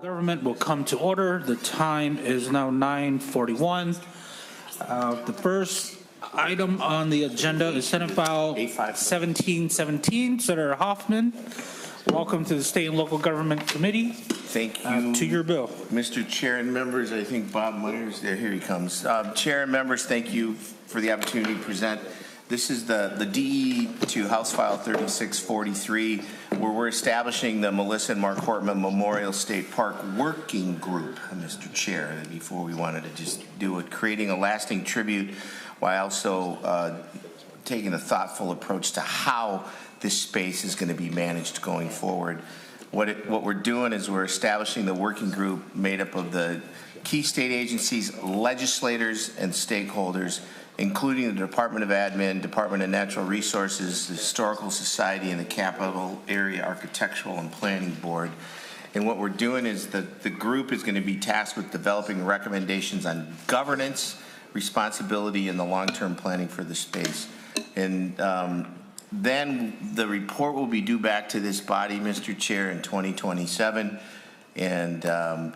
Government will come to order. The time is now 9:41. The first item on the agenda is Senate File 1717. Senator Hoffman, welcome to the State and Local Government Committee. Thank you. To your bill. Mr. Chair and members, I think Bob Myers, there, here he comes. Chair and members, thank you for the opportunity to present. This is the DE to House File 3643, where we're establishing the Melissa and Mark Hortman Memorial State Park Working Group, Mr. Chair, before we wanted to just do it, creating a lasting tribute while also taking a thoughtful approach to how this space is going to be managed going forward. What we're doing is we're establishing the working group made up of the key state agencies, legislators, and stakeholders, including the Department of Admin, Department of Natural Resources, the Historical Society, and the Capital Area Architectural and Planning Board. And what we're doing is the group is going to be tasked with developing recommendations on governance, responsibility, and the long-term planning for the space. And then the report will be due back to this body, Mr. Chair, in 2027. And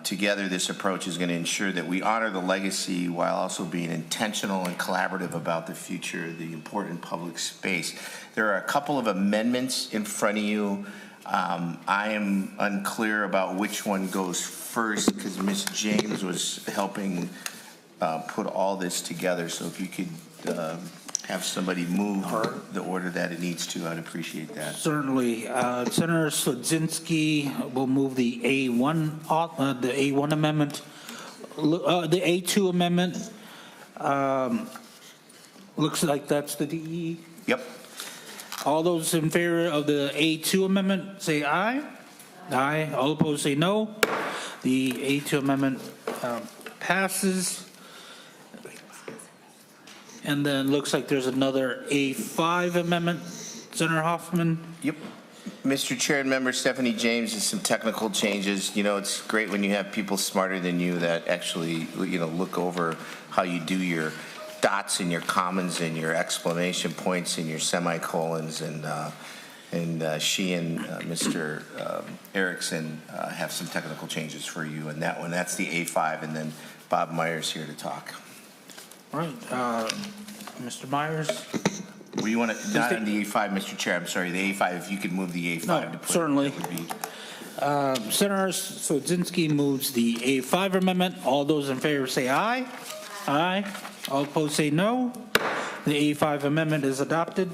together, this approach is going to ensure that we honor the legacy while also being intentional and collaborative about the future of the important public space. There are a couple of amendments in front of you. I am unclear about which one goes first because Ms. James was helping put all this together. So if you could have somebody move the order that it needs to, I'd appreciate that. Certainly. Senator Sudzinski will move the A1 amendment, the A2 amendment. Looks like that's the DE. Yep. All those in favor of the A2 amendment say aye. Aye. All opposed say no. The A2 amendment passes. And then looks like there's another A5 amendment. Senator Hoffman? Yep. Mr. Chair and Member Stephanie James, there's some technical changes. You know, it's great when you have people smarter than you that actually, look over how you do your dots and your commas and your exclamation points and your semicolons. And she and Mr. Erickson have some technical changes for you. And that one, that's the A5. And then Bob Myers here to talk. All right, Mr. Myers. Well, you want to, not on the A5, Mr. Chair, I'm sorry, the A5, if you could move the A5 No, to put certainly. It would be. Senator Sudzinski moves the A5 amendment. All those in favor say aye. Aye. All opposed say no. The A5 amendment is adopted.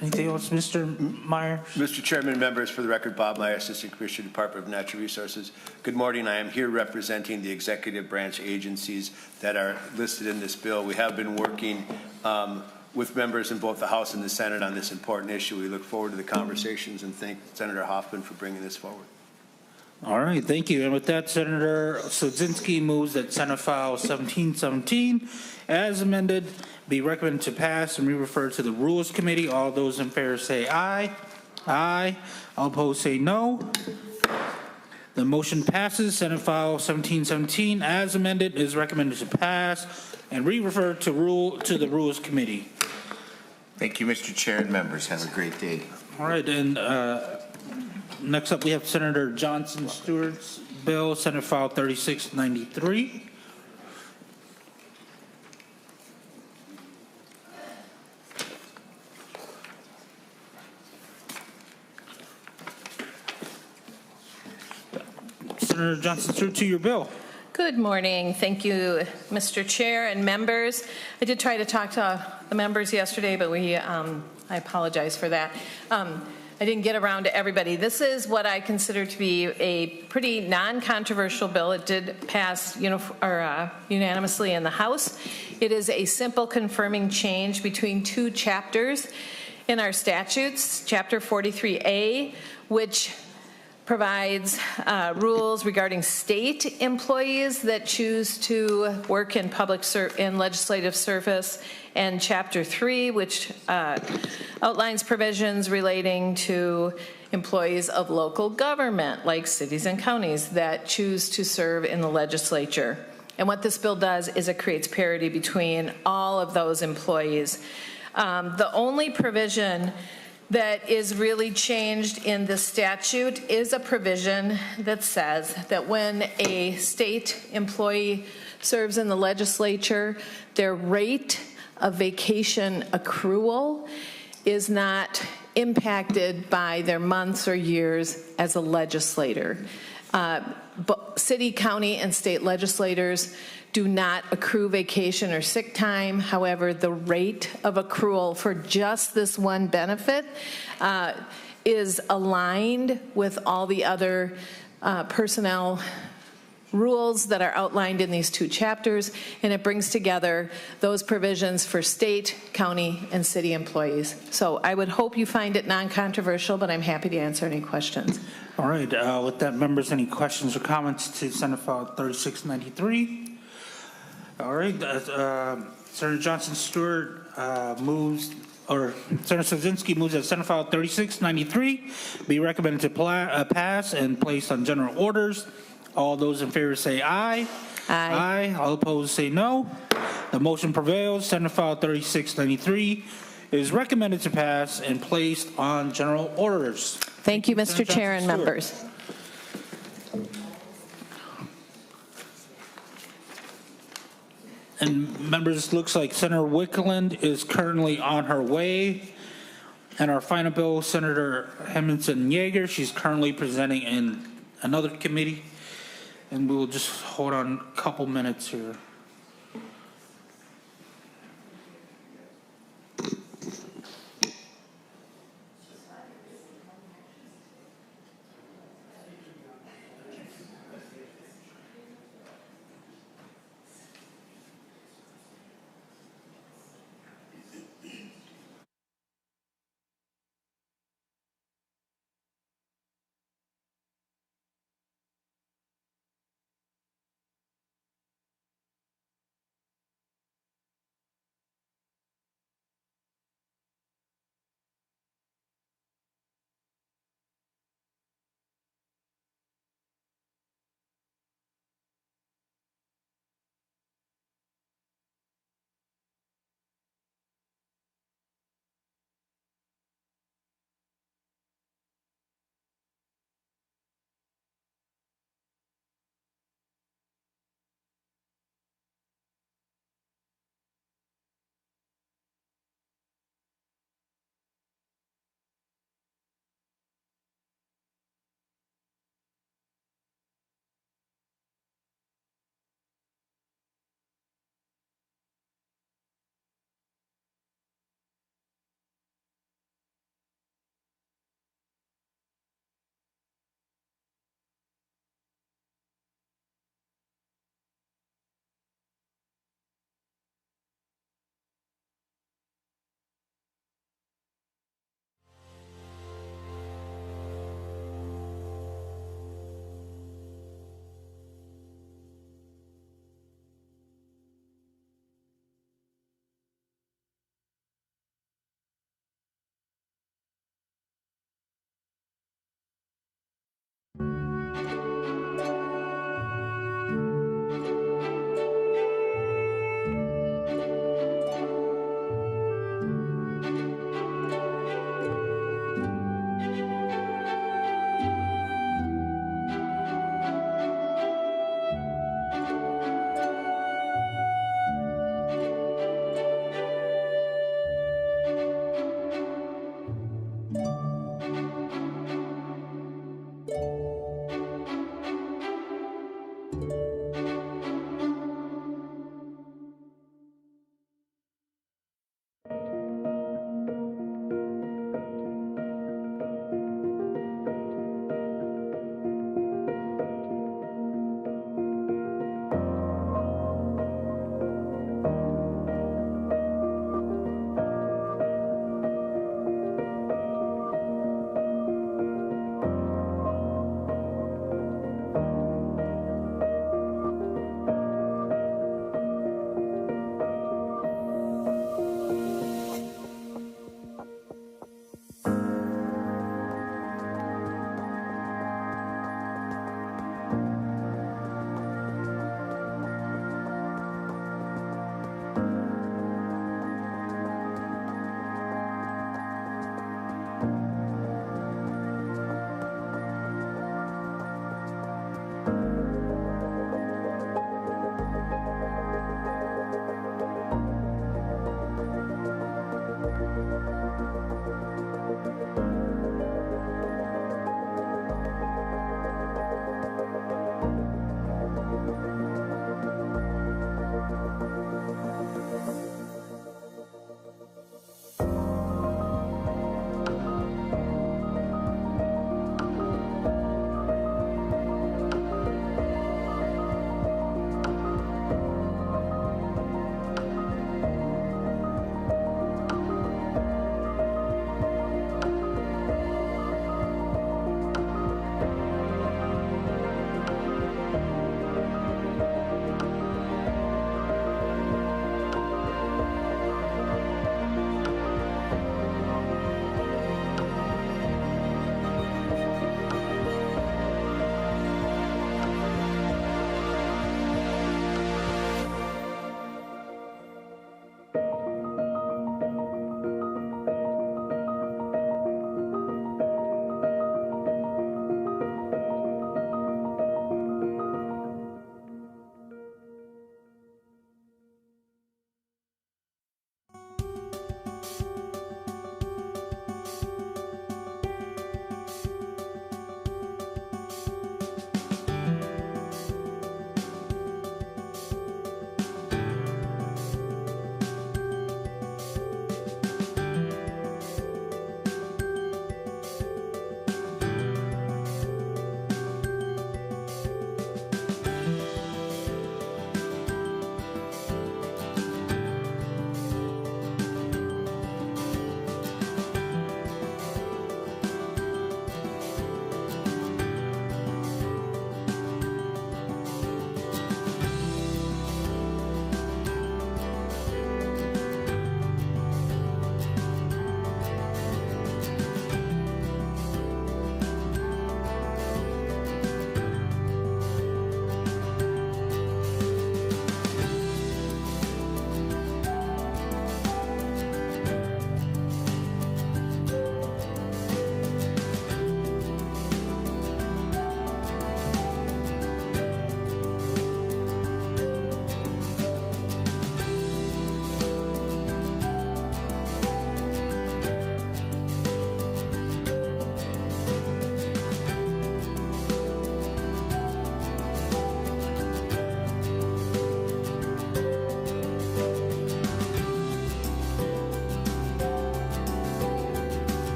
Anything else, Mr. Myers? Mr. Chairman, members, for the record, Bob Myers, Assistant Commissioner, Department of Natural Resources. Good morning. I am here representing the executive branch agencies that are listed in this bill. We have been working with members in both the House and the Senate on this important issue. We look forward to the conversations and thank Senator Hoffman for bringing this forward. All right, thank you. And with that, Senator Sudzinski moves that Senate File 1717, as amended, be recommended to pass and re-refer to the Rules Committee. All those in favor say aye. Aye. All opposed say no. The motion passes. Senate File 1717, as amended, is recommended to pass and re-refer to the Rules Committee. Thank you, Mr. Chair and members. Have a great day. All right, and next up we have Senator Johnson Stewart's bill, Senate File 3693. Senator Johnson Stewart, to your bill. Good morning. Thank you, Mr. Chair and members. I did try to talk to the members yesterday, but I apologize for that. I didn't get around to everybody. This is what I consider to be a pretty non-controversial bill. It did pass unanimously in the House. It is a simple confirming change between two chapters in our statutes, Chapter 43A, which provides rules regarding state employees that choose to work in in legislative service, and Chapter 3, which outlines provisions relating to employees of local government, like cities and counties, that choose to serve in the legislature. And what this bill does is it creates parity between all of those employees. The only provision that is really changed in the statute is a provision that says that when a state employee serves in the legislature, their rate of vacation accrual is not impacted by their months or years as a legislator. But city, county, and state legislators do not accrue vacation or sick time. However, the rate of accrual for just this one benefit is aligned with all the other personnel rules that are outlined in these two chapters, and it brings together those provisions for state, county, and city employees. So I would hope you find it non-controversial, but I'm happy to answer any questions. All right, with that, members, any questions or comments to Senate File 3693? All right, Senator Johnson Stewart moves, or Senator Sosinski moves that Senate File 3693 be recommended to pass and placed on general orders. All those in favor say aye. Aye. All opposed say no. The motion prevails. Senate File 3693 is recommended to pass and placed on general orders. Thank you, Mr. Senator Chair and Johnson members. And members, looks like Senator Wiklund is currently on her way. And our final bill, Senator Hemmingsen-Jaeger, she's currently presenting in another committee. And we will just hold on a couple minutes here.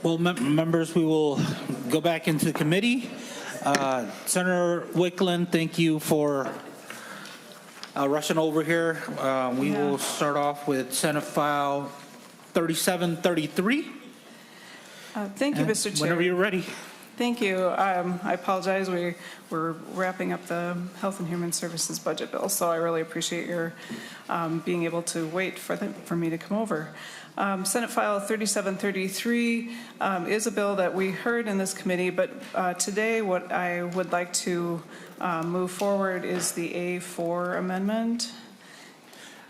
Well, members, we will go back into committee. Senator Wiklund, thank you for rushing over here. We will start off with Senate File 3733. Thank you, Mr. Chair. Whenever you're ready. Thank you. I apologize. We're wrapping up the Health and Human Services budget bill, so I really appreciate your being able to wait for me to come over. Senate File 3733 is a bill that we heard in this committee, but today what I would like to move forward is the A4 amendment.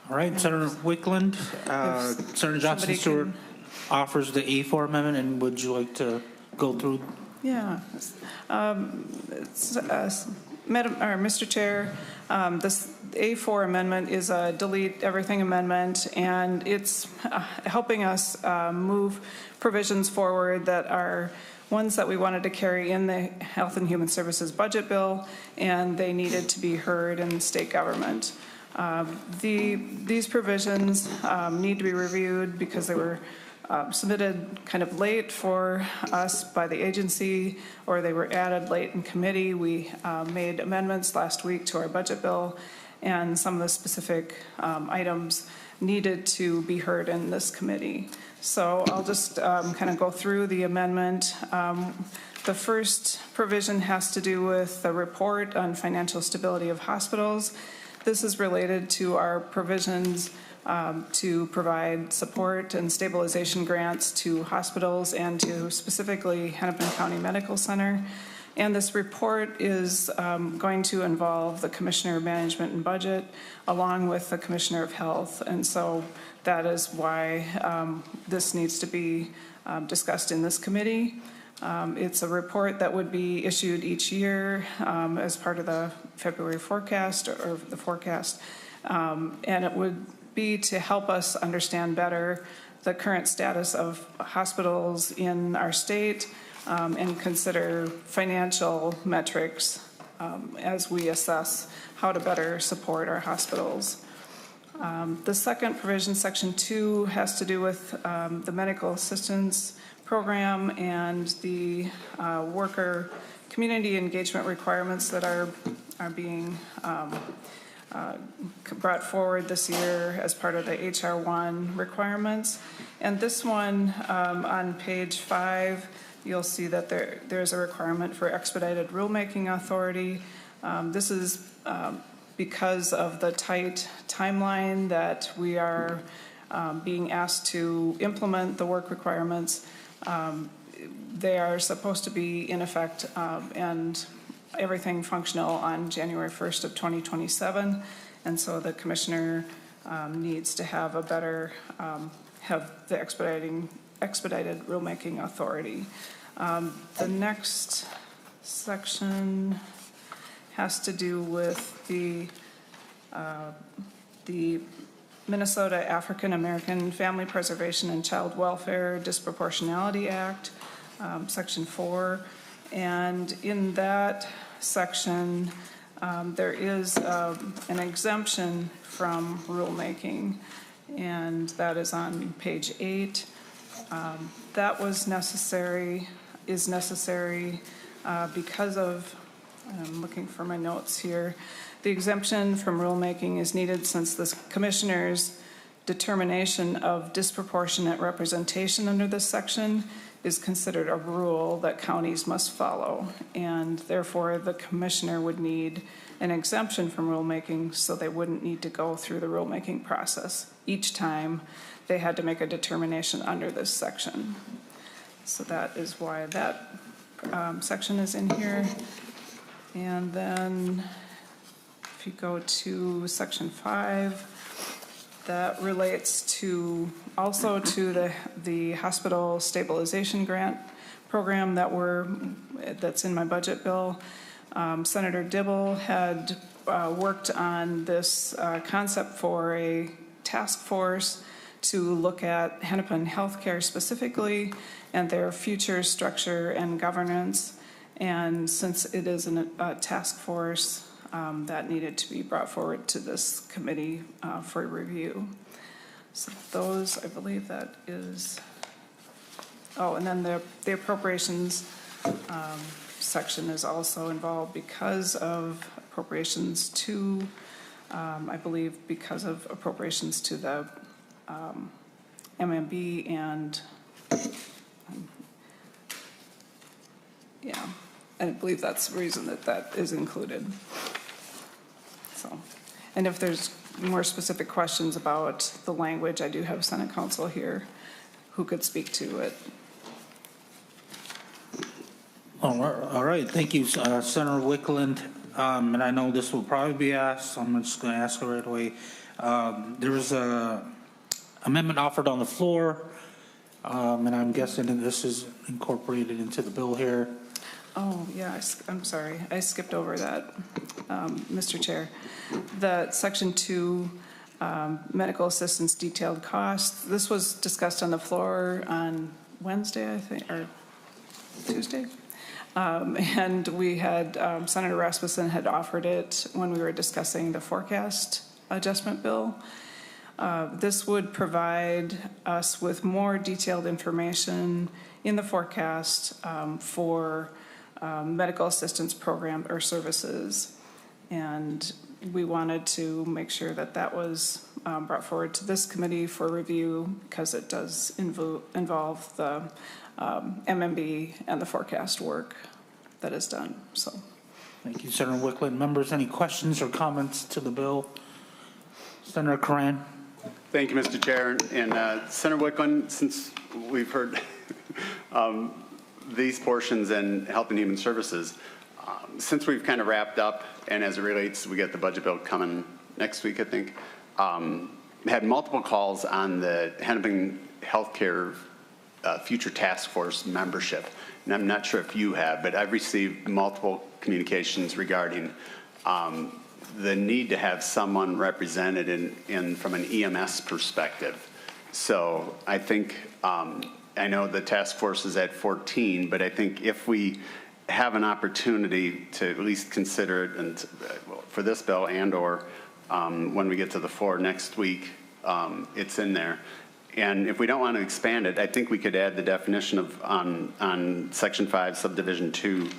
All right, Senator Wiklund. Senator Johnson Stewart offers the A4 amendment, and would you like to go through? Yeah. Mr. Chair, this A4 amendment is a delete everything amendment, and it's helping us move provisions forward that are ones that we wanted to carry in the Health and Human Services budget bill, and they needed to be heard in state government. These provisions need to be reviewed because they were submitted kind of late for us by the agency, or they were added late in committee. We made amendments last week to our budget bill, and some of the specific items needed to be heard in this committee. So I'll just kind of go through the amendment. The first provision has to do with the report on financial stability of hospitals. This is related to our provisions to provide support and stabilization grants to hospitals and to specifically Hennepin County Medical Center. And this report is going to involve the Commissioner of Management and Budget along with the Commissioner of Health. And so that is why this needs to be discussed in this committee. It's a report that would be issued each year as part of the February forecast or the forecast. And it would be to help us understand better the current status of hospitals in our state and consider financial metrics as we assess how to better support our hospitals. The second provision, Section 2, has to do with the medical assistance program and the worker community engagement requirements that are being brought forward this year as part of the HR1 requirements. And this one on page 5, you'll see that there's a requirement for expedited rulemaking authority. This is because of the tight timeline that we are being asked to implement the work requirements. They are supposed to be in effect and everything functional on January 1st of 2027, and so the commissioner needs to have a better have the expedited rulemaking authority. The next section has to do with the Minnesota African American Family Preservation and Child Welfare Disproportionality Act, Section 4. And in that section, there is an exemption from rulemaking, and that is on page 8. That was necessary, is necessary because of, I'm looking for my notes here, the exemption from rulemaking is needed since the commissioner's determination of disproportionate representation under this section is considered a rule that counties must follow, and therefore the commissioner would need an exemption from rulemaking so they wouldn't need to go through the rulemaking process each time they had to make a determination under this section. So that is why that section is in here. And then if you go to section 5, that relates to also to the hospital stabilization grant program that's in my budget bill. Senator Dibble had worked on this concept for a task force to look at Hennepin healthcare specifically and their future structure and governance. And since it is a task force, that needed to be brought forward to this committee for review. So those, I believe that is and then the appropriations section is also involved because of appropriations to, I believe, because of appropriations to the MMB and, yeah, I believe that's the reason that is included. So, and if there's more specific questions about the language, I do have Senate Counsel here who could speak to it. All right, thank you, Senator Wiklund. And I know this will probably be asked, so I'm just going to ask it right away. There was a amendment offered on the floor, and I'm guessing that this is incorporated into the bill here. Oh, yeah, I'm sorry. I skipped over that, Mr. Chair. The Section 2 medical assistance detailed costs, this was discussed on the floor on Wednesday, I think, or Tuesday. And we had, Senator Rasmussen had offered it when we were discussing the forecast adjustment bill. This would provide us with more detailed information in the forecast for medical assistance program or services. And we wanted to make sure that that was brought forward to this committee for review because it does involve the MMB and the forecast work that is done. So, Thank you, Senator Wiklund. Members, any questions or comments to the bill? Senator Curran. Thank you, Mr. Chair. And Senator Wiklund, since we've heard these portions in Health and Human Services, since we've kind of wrapped up, and as it relates, we get the budget bill coming next week, I think, had multiple calls on the Hennepin Healthcare Future Task Force membership. And I'm not sure if you have, but I've received multiple communications regarding the need to have someone represented in from an EMS perspective. So I think, I know the task force is at 14, but I think if we have an opportunity to at least consider it and for this bill and or when we get to the floor next week, it's in there. And if we don't want to expand it, I think we could add the definition of on Section 5, Subdivision 2,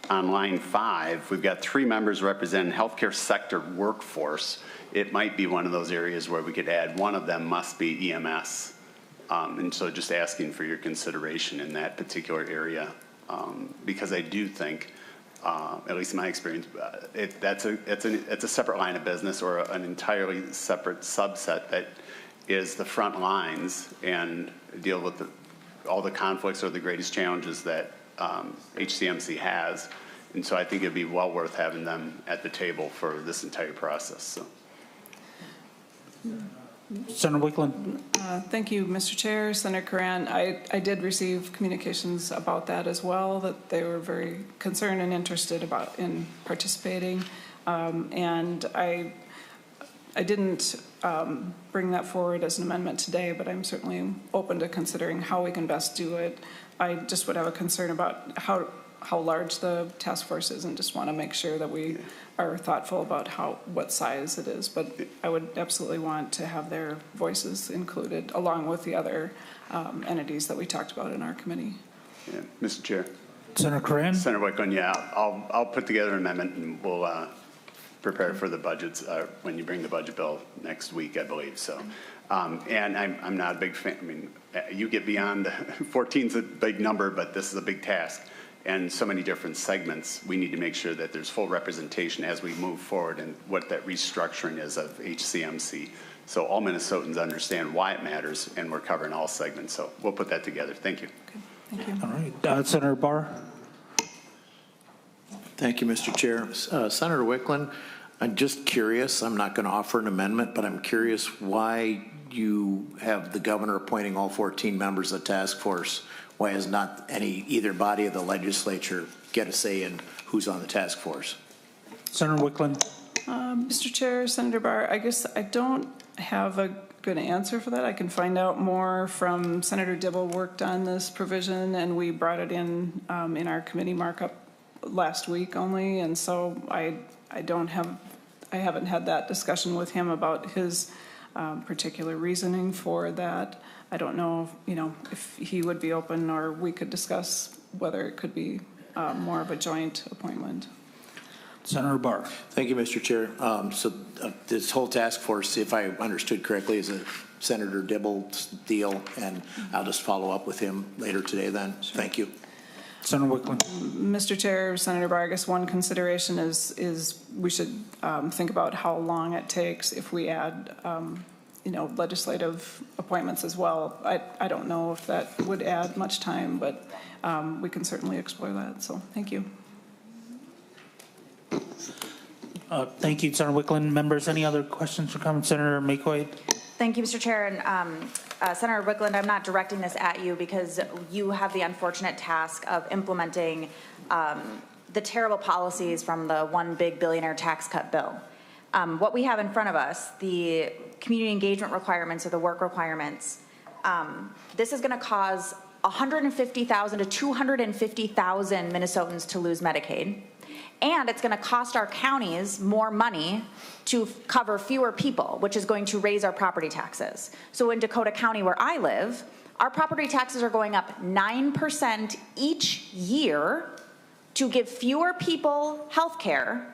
on line 5, we've got 3 members representing healthcare sector workforce. It might be one of those areas where we could add one of them must be EMS. And so just asking for your consideration in that particular area, because I do think, at least in my experience, it's a separate line of business or an entirely separate subset that is the front lines and deal with all the conflicts or the greatest challenges that HCMC has. And so I think it'd be well worth having them at the table for this entire process. So. Senator Wiklund. Thank you, Mr. Chair. Senator Curran, I did receive communications about that as well, that they were very concerned and interested in participating. And I didn't bring that forward as an amendment today, but I'm certainly open to considering how we can best do it. I just would have a concern about how large the task force is and just want to make sure that we are thoughtful about what size it is. But I would absolutely want to have their voices included along with the other entities that we talked about in our committee. Yeah, Mr. Chair. Senator Curran. Senator Wiklund, yeah, I'll put together an amendment and we'll prepare for the budgets when you bring the budget bill next week, I believe. So, and I'm not a big fan. I mean, you get beyond 14 is a big number, but this is a big task. And so many different segments, we need to make sure that there's full representation as we move forward and what that restructuring is of HCMC. So all Minnesotans understand why it matters, and we're covering all segments. So we'll put that together. Thank you. Okay. Thank you. All right. Senator Barr. Thank you, Mr. Chair. Senator Wiklund, I'm just curious. I'm not going to offer an amendment, but I'm curious why you have the governor appointing all 14 members of the task force. Why is not either body of the legislature get a say in who's on the task force? Senator Wiklund. Mr. Chair, Senator Barr, I guess I don't have a good answer for that. I can find out more from Senator Dibble worked on this provision, and we brought it in our committee markup last week only, and so I haven't had that discussion with him about his particular reasoning for that. I don't know, if he would be open, or we could discuss whether it could be more of a joint appointment. Senator Barr. Thank you, Mr. Chair. This whole task force, if I understood correctly, is a Senator Dibble's deal, and I'll just follow up with him later today then. Thank you. Senator Wiklund. Mr. Chair, Senator Vargas, one consideration is we should think about how long it takes if we add, legislative appointments as well. I don't know if that would add much time, but we can certainly explore that. So thank you. Thank you, Senator Wiklund. Members, any other questions or comments? Senator McQuaid. Thank you, Mr. Chair. And Senator Wiklund, I'm not directing this at you because you have the unfortunate task of implementing the terrible policies from the one big billionaire tax cut bill. What we have in front of us, the community engagement requirements or the work requirements, this is going to cause 150,000 to 250,000 Minnesotans to lose Medicaid. And it's going to cost our counties more money to cover fewer people, which is going to raise our property taxes. So in Dakota County, where I live, our property taxes are going up 9% each year to give fewer people health care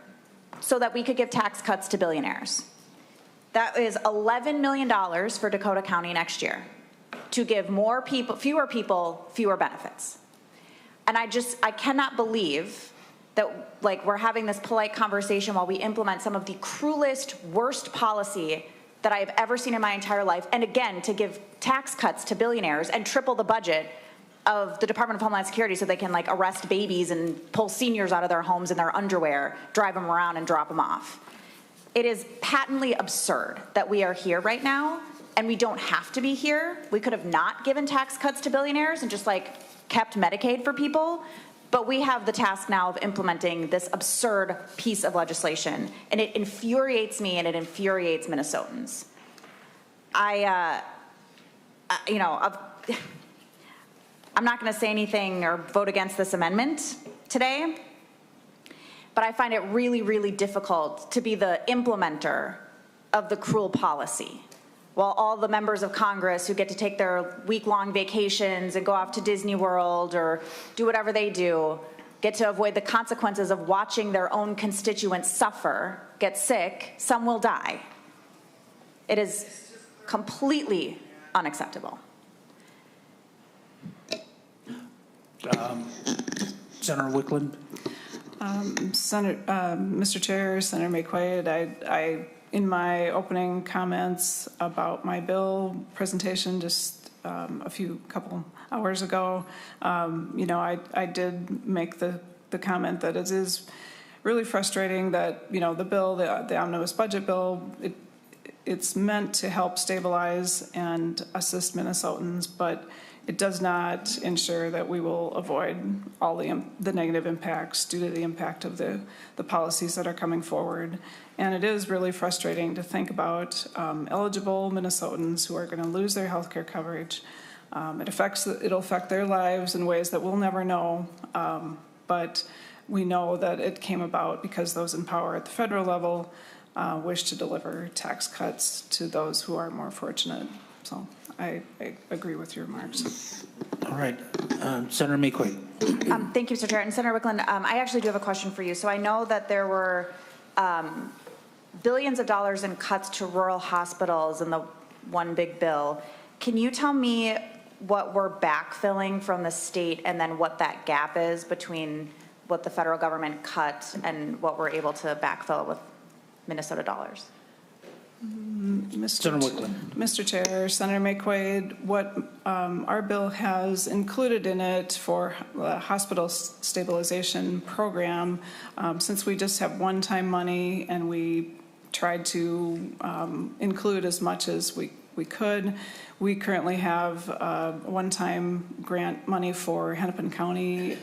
so that we could give tax cuts to billionaires. That is $11 million for Dakota County next year to give more people, fewer benefits. And I cannot believe that we're having this polite conversation while we implement some of the cruelest, worst policy that I have ever seen in my entire life. And again, to give tax cuts to billionaires and triple the budget of the Department of Homeland Security so they can arrest babies and pull seniors out of their homes in their underwear, drive them around and drop them off. It is patently absurd that we are here right now, and we don't have to be here. We could have not given tax cuts to billionaires and just kept Medicaid for people. But we have the task now of implementing this absurd piece of legislation, and it infuriates me and it infuriates Minnesotans. I'm not going to say anything or vote against this amendment today, but I find it really, really difficult to be the implementer of the cruel policy, while all the members of Congress who get to take their week-long vacations and go off to Disney World or do whatever they do get to avoid the consequences of watching their own constituents suffer, get sick, some will die. It is completely unacceptable. Senator Wiklund. Mr. Chair, Senator McQuaid, I in my opening comments about my bill presentation just a couple hours ago, I did make the comment that it is really frustrating that, the bill, the omnibus budget bill, it's meant to help stabilize and assist Minnesotans, but it does not ensure that we will avoid all the negative impacts due to the impact of the policies that are coming forward. And it is really frustrating to think about eligible Minnesotans who are going to lose their health care coverage. It'll affect their lives in ways that we'll never know, but we know that it came about because those in power at the federal level wish to deliver tax cuts to those who are more fortunate. So I agree with your remarks. All right. Senator McQuaid. Thank you, Mr. Chair. And Senator Wiklund, I actually do have a question for you. So I know that there were billions of dollars in cuts to rural hospitals in the one big bill. Can you tell me what we're backfilling from the state and then what that gap is between what the federal government cut and what we're able to backfill with Minnesota dollars? Mr. Chair, Senator McQuaid, what our bill has included in it for the hospital stabilization program, since we just have one-time money and we tried to include as much as we could, we currently have one-time grant money for Hennepin County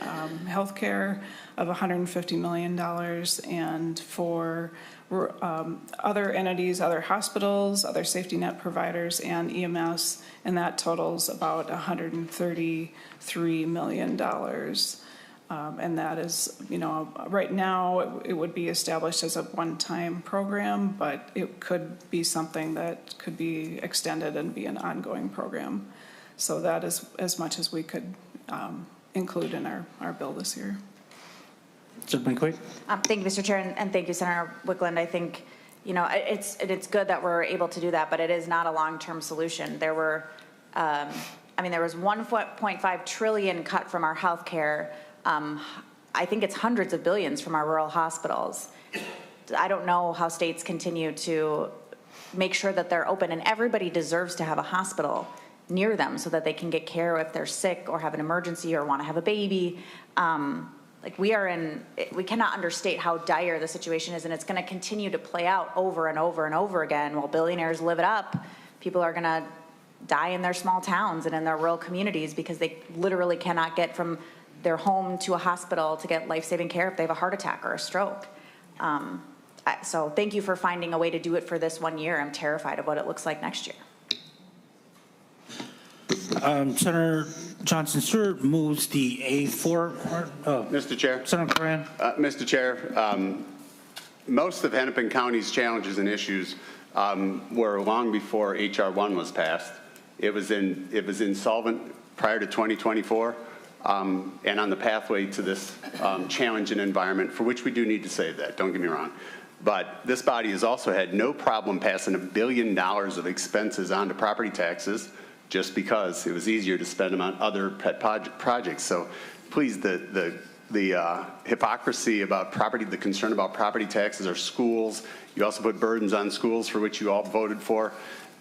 healthcare of $150 million, and for other entities, other hospitals, other safety net providers, and EMS, and that totals about $133 million. And that is, right now, it would be established as a one-time program, but it could be something that could be extended and be an ongoing program. So that is as much as we could include in our bill this year. Senator McQuaid? Thank you, Mr. Chair, and thank you, Senator Wiklund. I think, it's good that we're able to do that, but it is not a long-term solution. There were, there was 1.5 trillion cut from our healthcare. I think it's hundreds of billions from our rural hospitals. I don't know how states continue to make sure that they're open, and everybody deserves to have a hospital near them so that they can get care if they're sick or have an emergency or want to have a baby. We cannot understate how dire the situation is, and it's going to continue to play out over and over and over again. While billionaires live it up, people are going to die in their small towns and in their rural communities because they literally cannot get from their home to a hospital to get life-saving care if they have a heart attack or a stroke. So thank you for finding a way to do it for this 1 year. I'm terrified of what it looks like next year. Senator Johnson Stewart moves the A4. Mr. Chair. Senator Coran. Mr. Chair, most of Hennepin County's challenges and issues were long before H.R. 1 was passed. It was insolvent prior to 2024 and on the pathway to this challenging environment, for which we do need to save that, don't get me wrong. But this body has also had no problem passing $1 billion of expenses onto property taxes just because it was easier to spend them on other pet projects. So please, the hypocrisy about the concern about property taxes or schools, you also put burdens on schools for which you all voted for.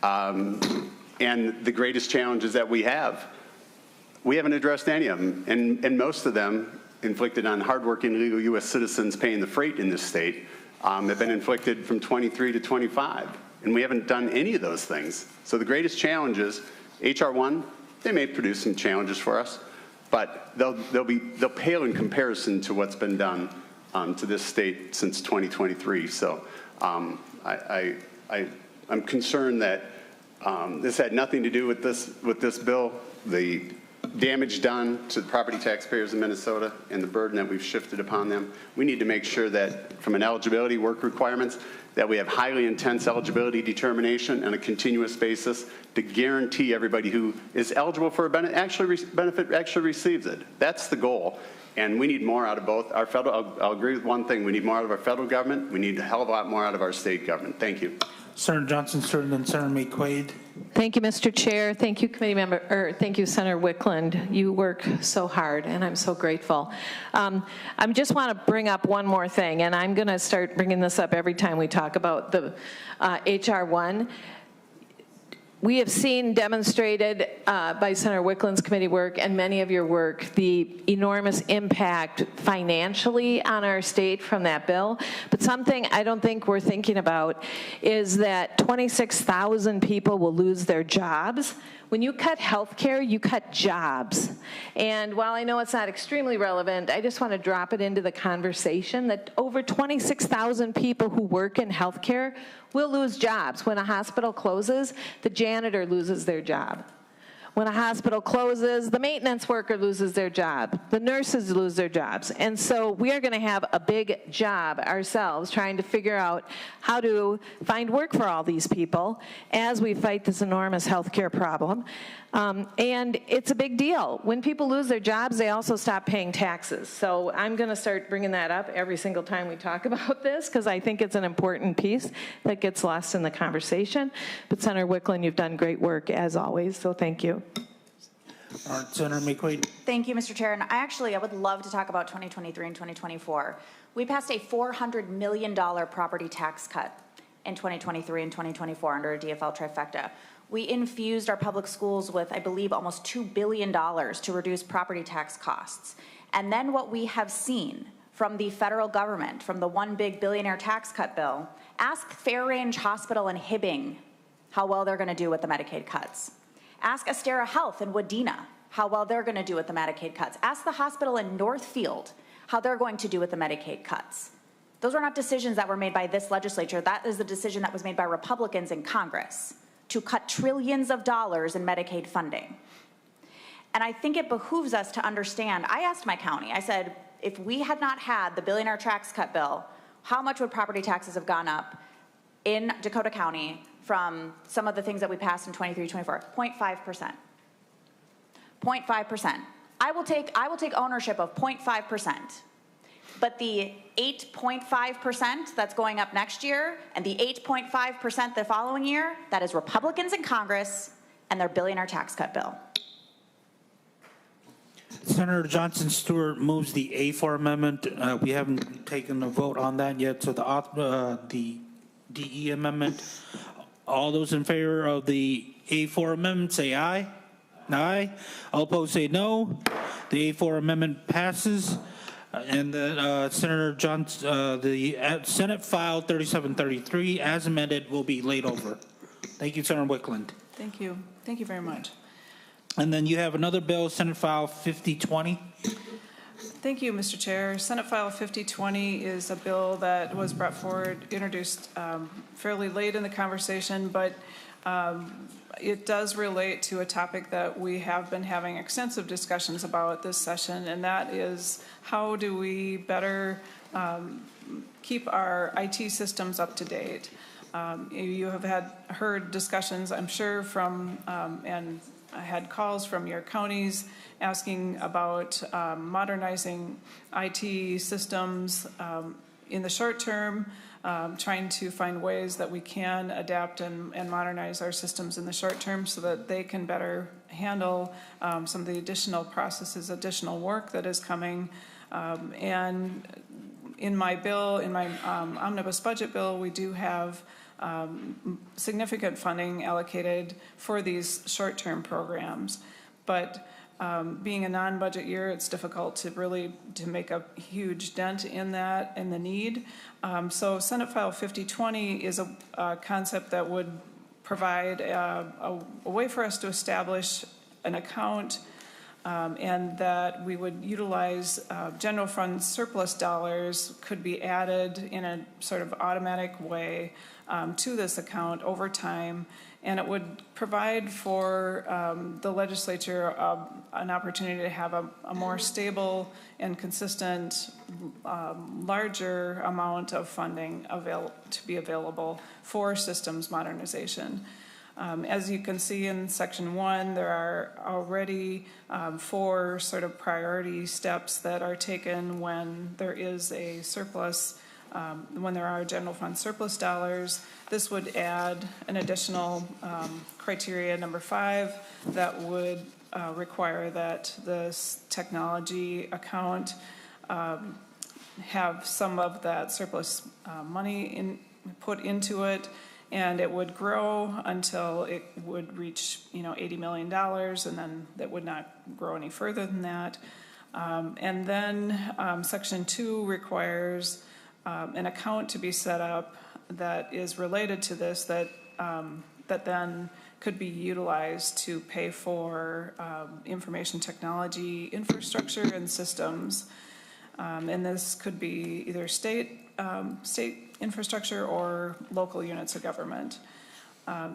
And the greatest challenges that we haven't addressed any of them. And most of them inflicted on hardworking legal U.S. citizens paying the freight in this state have been inflicted from 23 to 25. And we haven't done any of those things. So the greatest challenges, H.R. 1, they may produce some challenges for us, but they'll pale in comparison to what's been done to this state since 2023. So I'm concerned that this had nothing to do with this bill. The damage done to the property taxpayers in Minnesota and the burden that we've shifted upon them. We need to make sure that from an eligibility work requirements that we have highly intense eligibility determination on a continuous basis to guarantee everybody who is eligible for a benefit actually receives it. That's the goal. And we need more out of both our federal, I'll agree with one thing, we need more out of our federal government, we need a hell of a lot more out of our state government. Thank you. Senator Johnson Stewart and then Senator McQuaid. Thank you, Mr. Chair. Thank you, committee member, thank you, Senator Wiklund. You work so hard, and I'm so grateful. I just want to bring up one more thing, and I'm going to start bringing this up every time we talk about the H.R. 1. We have seen demonstrated by Senator Wiklund's committee work and many of your work the enormous impact financially on our state from that bill. But something I don't think we're thinking about is that 26,000 people will lose their jobs. When you cut health care, you cut jobs. And while I know it's not extremely relevant, I just want to drop it into the conversation that over 26,000 people who work in health care will lose jobs. When a hospital closes, the janitor loses their job. When a hospital closes, the maintenance worker loses their job. The nurses lose their jobs. And so we are going to have a big job ourselves trying to figure out how to find work for all these people as we fight this enormous healthcare problem. And it's a big deal. When people lose their jobs, they also stop paying taxes. So I'm going to start bringing that up every single time we talk about this because I think it's an important piece that gets lost in the conversation. But Senator Wiklund, you've done great work as always, so thank you. All right, Senator McQuaid. Thank you, Mr. Chair. And I would love to talk about 2023 and 2024. We passed a $400 million property tax cut in 2023 and 2024 under a DFL trifecta. We infused our public schools with, I believe, almost $2 billion to reduce property tax costs. And then what we have seen from the federal government, from the one big billionaire tax cut bill, ask Fair Range Hospital in Hibbing how well they're going to do with the Medicaid cuts. Ask Astera Health in Wadena how well they're going to do with the Medicaid cuts. Ask the hospital in Northfield how they're going to do with the Medicaid cuts. Those were not decisions that were made by this legislature. That is the decision that was made by Republicans in Congress to cut trillions of dollars in Medicaid funding. And I think it behooves us to understand. I asked my county, I said, if we had not had the billionaire tax cut bill, how much would property taxes have gone up in Dakota County from some of the things that we passed in 23, 24? 0.5%. 0.5%. I will take ownership of 0.5%. But the 8.5% that's going up next year and the 8.5% the following year, that is Republicans in Congress and their billionaire tax cut bill. Senator Johnson Stewart moves the A4 amendment. We haven't taken a vote on that yet, so the DE amendment. All those in favor of the A4 amendment say aye. Aye. All opposed say no. The A4 amendment passes. And then Senator Johnson, the Senate File 3733 as amended will be laid over. Thank you, Senator Wiklund. Thank you. Thank you very much. And then you have another bill, Senate File 5020. Thank you, Mr. Chair. Senate File 5020 is a bill that was brought forward, introduced fairly late in the conversation, but it does relate to a topic that we have been having extensive discussions about this session, and that is how do we better keep our IT systems up to date. You have heard discussions, I'm sure, from and I had calls from your counties asking about modernizing IT systems in the short term, trying to find ways that we can adapt and modernize our systems in the short term so that they can better handle some of the additional processes, additional work that is coming. And in my bill, in my omnibus budget bill, we do have significant funding allocated for these short-term programs. But being a non-budget year, it's difficult to make a huge dent in that, in the need. So Senate File 5020 is a concept that would provide a way for us to establish an account and that we would utilize general fund surplus dollars could be added in a sort of automatic way to this account over time, and it would provide for the legislature an opportunity to have a more stable and consistent, larger amount of funding to be available for systems modernization. As you can see in Section 1, there are already 4 sort of priority steps that are taken when there is a surplus, when there are general fund surplus dollars. This would add an additional criteria, number 5, that would require that this technology account have some of that surplus money put into it, and it would grow until it would reach, $80 million, and then that would not grow any further than that. And then Section 2 requires an account to be set up that is related to this that then could be utilized to pay for information technology infrastructure and systems. And this could be either state infrastructure or local units of government.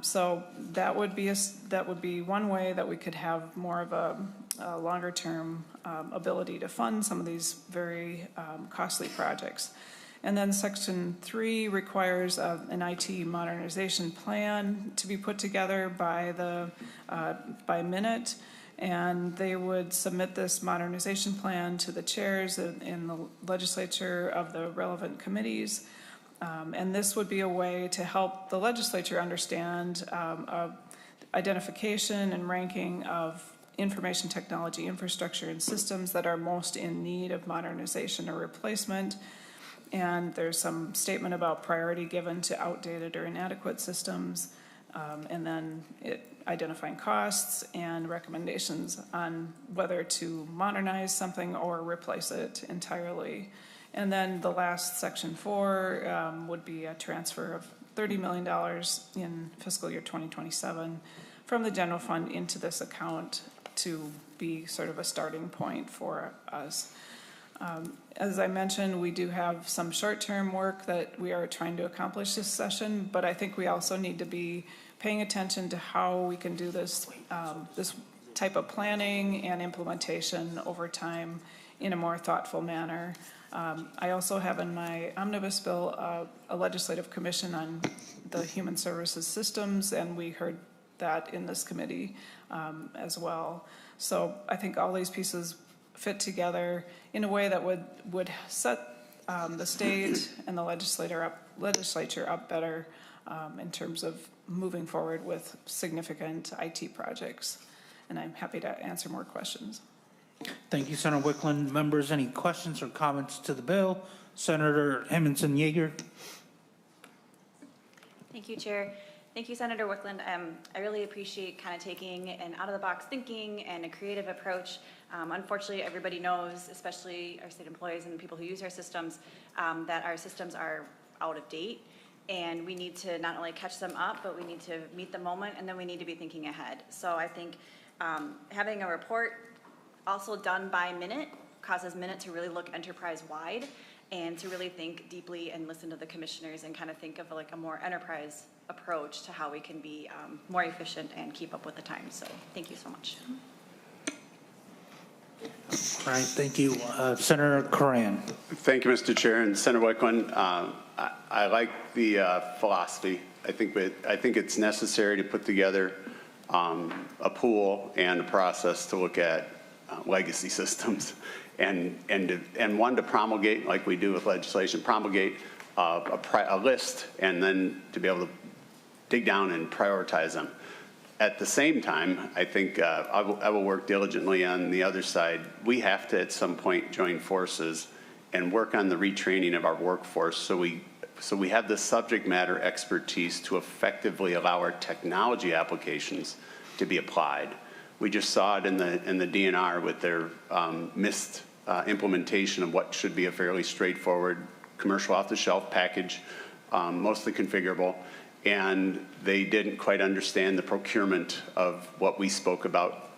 So that would be one way that we could have more of a longer term ability to fund some of these very costly projects. And then Section 3 requires an IT modernization plan to be put together by minute, and they would submit this modernization plan to the chairs in the legislature of the relevant committees. And this would be a way to help the legislature understand identification and ranking of information technology infrastructure and systems that are most in need of modernization or replacement. And there's some statement about priority given to outdated or inadequate systems, and then identifying costs and recommendations on whether to modernize something or replace it entirely. And then the last Section 4 would be a transfer of $30 million in fiscal year 2027 from the general fund into this account to be sort of a starting point for us. As I mentioned, we do have some short-term work that we are trying to accomplish this session, but I think we also need to be paying attention to how we can do this type of planning and implementation over time in a more thoughtful manner. I also have in my omnibus bill a legislative commission on the human services systems, and we heard that in this committee as well. So I think all these pieces fit together in a way that would set the state and the legislature up better in terms of moving forward with significant IT projects. And I'm happy to answer more questions. Thank you, Senator Wiklund. Members, any questions or comments to the bill? Senator Hemmingsen-Jaeger. Thank you, Chair. Thank you, Senator Wiklund. I really appreciate kind of taking an out-of-the-box thinking and a creative approach. Unfortunately, everybody knows, especially our state employees and the people who use our systems, that our systems are out of date. And we need to not only catch them up, but we need to meet the moment, and then we need to be thinking ahead. So I think having a report also done by Minute causes Minute to really look enterprise-wide and to really think deeply and listen to the commissioners and kind of think of like a more enterprise approach to how we can be more efficient and keep up with the times. So thank you so much. All right, thank you. Senator Coran. Thank you, Mr. Chair. And Senator Wiklund, I like the philosophy. I think it's necessary to put together a pool and a process to look at legacy systems and one to promulgate, like we do with legislation, promulgate a list and then to be able to dig down and prioritize them. At the same time, I think I will work diligently on the other side. We have to at some point join forces and work on the retraining of our workforce so we have the subject matter expertise to effectively allow our technology applications to be applied. We just saw it in the DNR with their missed implementation of what should be a fairly straightforward commercial off-the-shelf package, mostly configurable, and they didn't quite understand the procurement of what we spoke about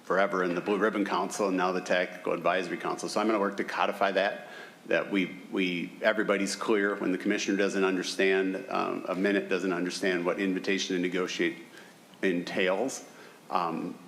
forever in the Blue Ribbon Council and now the Tactical Advisory Council. So I'm going to work to codify that everybody's clear when the commissioner doesn't understand, a Minute doesn't understand what invitation to negotiate entails.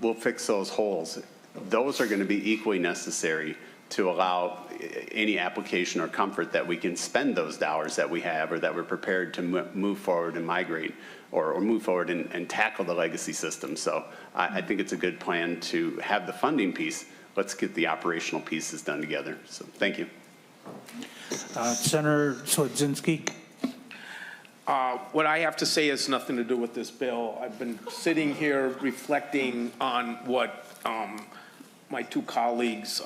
We'll fix those holes. Those are going to be equally necessary to allow any application or comfort that we can spend those dollars that we have or that we're prepared to move forward and migrate or move forward and tackle the legacy system. So I think it's a good plan to have the funding piece. Let's get the operational pieces done together. So thank you. Senator Swedzinski. What I have to say has nothing to do with this bill. I've been sitting here reflecting on what my two colleagues,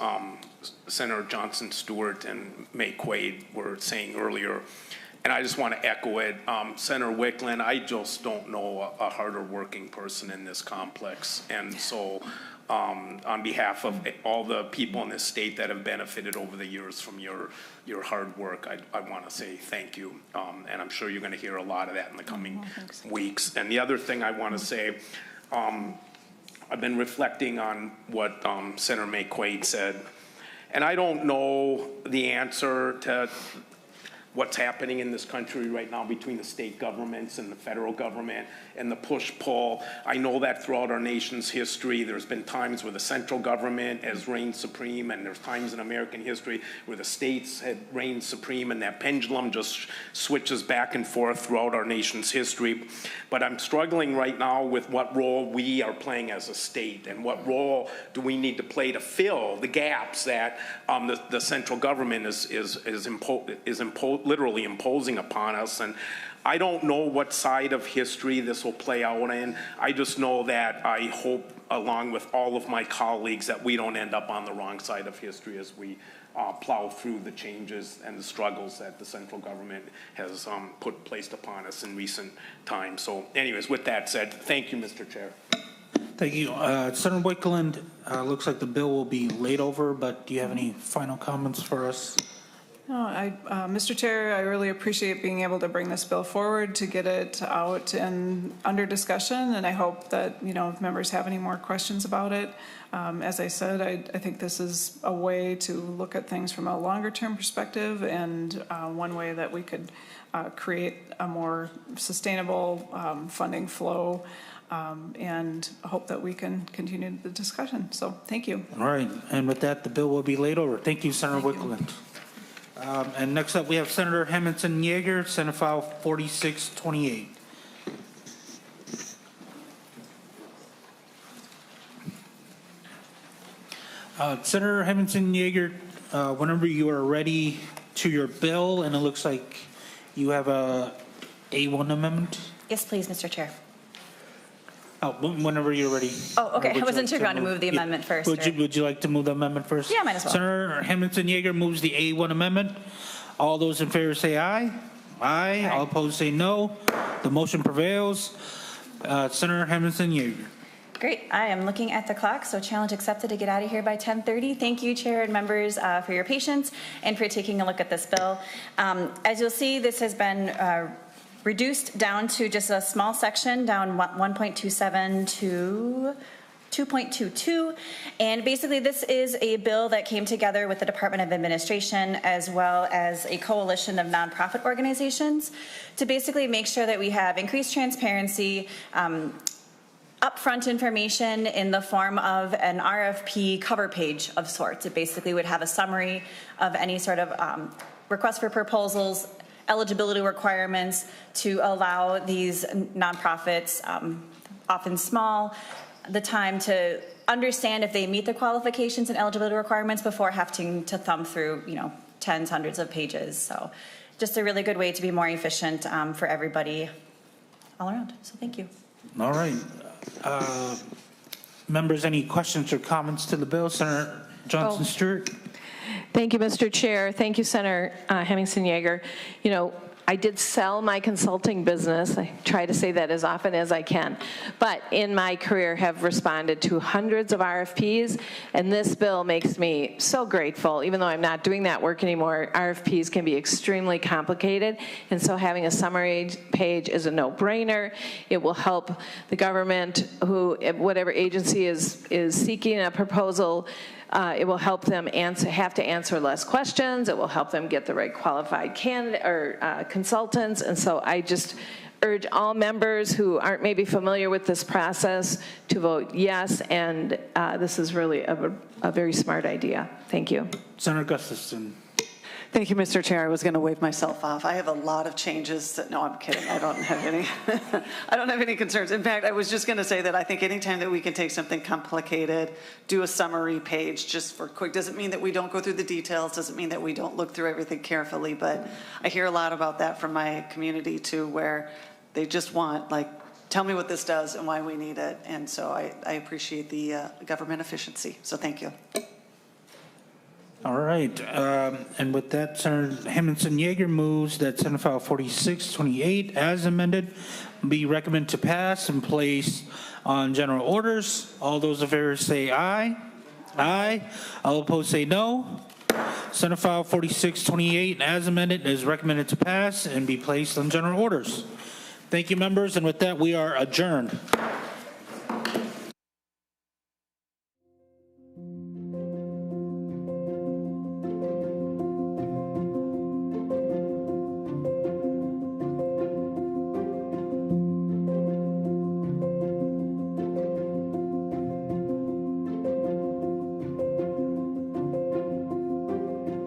Senator Johnson Stewart and May Quaid, were saying earlier, and I just want to echo it. Senator Wiklund, I just don't know a harder working person in this complex, and so on behalf of all the people in this state that have benefited over the years from your hard work, I want to say thank you. And I'm sure you're going to hear a lot of that in the coming weeks. And the other thing I want to say, I've been reflecting on what Senator May Quaid said. And I don't know the answer to what's happening in this country right now between the state governments and the federal government and the push-pull. I know that throughout our nation's history, there's been times where the central government has reigned supreme, and there's times in American history where the states had reigned supreme, and that pendulum just switches back and forth throughout our nation's history. But I'm struggling right now with what role we are playing as a state, and what role do we need to play to fill the gaps that the central government is literally imposing upon us. And I don't know what side of history this will play out in. I just know that I hope, along with all of my colleagues, that we don't end up on the wrong side of history as we plow through the changes and the struggles that the central government has placed upon us in recent times. So anyways, with that said, thank you, Mr. Chair. Thank you. Senator Wiklund, looks like the bill will be laid over, but do you have any final comments for us? No, Mr. Chair, I really appreciate being able to bring this bill forward to get it out and under discussion, and I hope that, if members have any more questions about it. As I said, I think this is a way to look at things from a longer-term perspective, and one way that we could create a more sustainable funding flow and hope that we can continue the discussion. So thank you. All right, and with that, the bill will be laid over. Thank you, Senator Wiklund. And next up, we have Senator Hemmingsen-Jaeger, Senate File 4628. Senator Hemmingsen-Jaeger, whenever you are ready to your bill, and it looks like you have a A1 amendment. Yes, please, Mr. Chair. Oh, whenever you're ready. Oh, okay. Would I you wasn't like sure if you want to move the amendment first. Would you like to move the amendment first? Yeah, might as well. Senator Hemmingsen-Jaeger moves the A1 amendment. All those in favor say aye. Aye. All opposed say no. The motion prevails. Senator Hemmingsen-Jaeger. Great. I am looking at the clock, so challenge accepted to get out of here by 10:30. Thank you, Chair and members, for your patience and for taking a look at this bill. As you'll see, this has been reduced down to just a small section, down 1.27 to 2.22. And basically, this is a bill that came together with the Department of Administration as well as a coalition of nonprofit organizations to basically make sure that we have increased transparency, upfront information in the form of an RFP cover page of sorts. It basically would have a summary of any sort of request for proposals, eligibility requirements to allow these nonprofits, often small, the time to understand if they meet the qualifications and eligibility requirements before having to thumb through, tens, hundreds of pages. So just a really good way to be more efficient for everybody all around. So thank you. All right. Members, any questions or comments to the bill? Senator Johnson Stewart. Thank you, Mr. Chair. Thank you, Senator Hemmingsen-Jaeger. I did sell my consulting business. I try to say that as often as I can. But in my career have responded to hundreds of RFPs, and this bill makes me so grateful. Even though I'm not doing that work anymore, RFPs can be extremely complicated, and so having a summary page is a no-brainer. It will help the government, whatever agency is seeking a proposal, it will help them have to answer less questions. It will help them get the right qualified candidate or consultants. And so I just urge all members who aren't maybe familiar with this process to vote yes. And this is really a very smart idea. Thank you. Senator Gustafson. Thank you, Mr. Chair. I was going to wave myself off. I have a lot of changes. No, I'm kidding. I don't have any. I don't have any concerns. In fact, I was just going to say that I think anytime that we can take something complicated, do a summary page just for quick, doesn't mean that we don't go through the details, doesn't mean that we don't look through everything carefully, but I hear a lot about that from my community too, where they just want, tell me what this does and why we need it. And so I appreciate the government efficiency. So thank you. All right, and with that, Senator Hemmingsen-Jaeger moves that Senate File 4628, as amended, be recommended to pass and place on general orders. All those in favor say aye. Aye. All opposed say no. Senate File 4628, as amended, is recommended to pass and be placed on general orders. Thank you, members, and with that, we are adjourned.